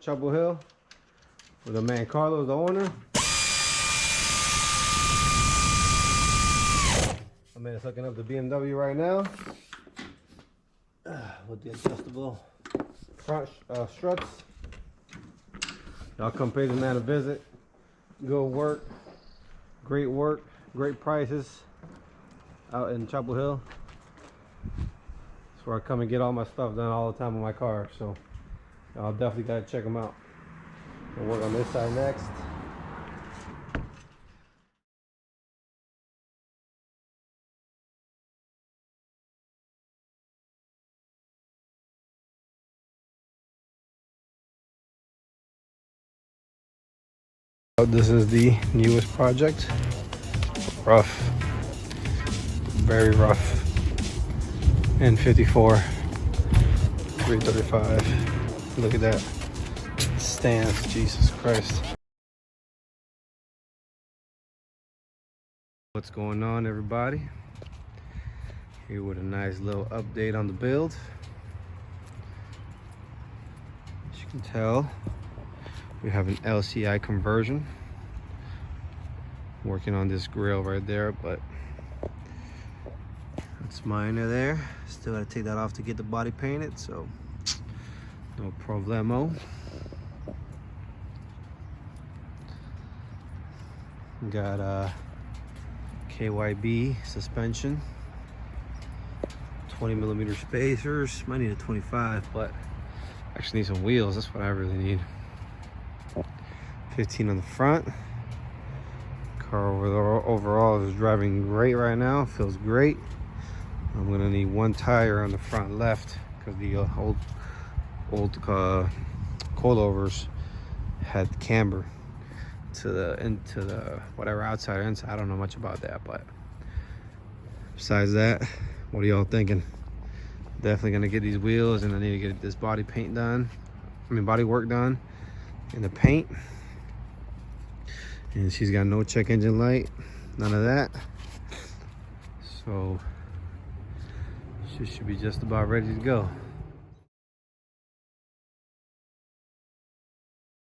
Chapel Hill with the man Carlos, the owner. I mean, it's hooking up the BMW right now with the adjustable front struts. Y'all come pay the man a visit. Go work. Great work. Great prices out in Chapel Hill. That's where I come and get all my stuff done all the time on my car. So y'all definitely gotta check them out. I'll work on this side next. This is the newest project. Rough, very rough. N54 335. Look at that stance, Jesus Christ. What's going on, everybody? Here with a nice little update on the build. As you can tell, we have an LCI conversion. Working on this grill right there, but it's minor there. Still gotta take that off to get the body painted, so no problemo. Got KYB suspension, 20mm spacers. Might need a 25, but actually need some wheels. That's what I really need. 15 on the front. Car overall is driving great right now. Feels great. I'm gonna need one tire on the front left because the old coilovers had camber into the whatever outside or inside. I don't know much about that, but besides that, what are y'all thinking? Definitely gonna get these wheels, and I need to get this body paint done. I mean body work done in the paint. And she's got no check engine light, none of that. So she should be just about ready to go.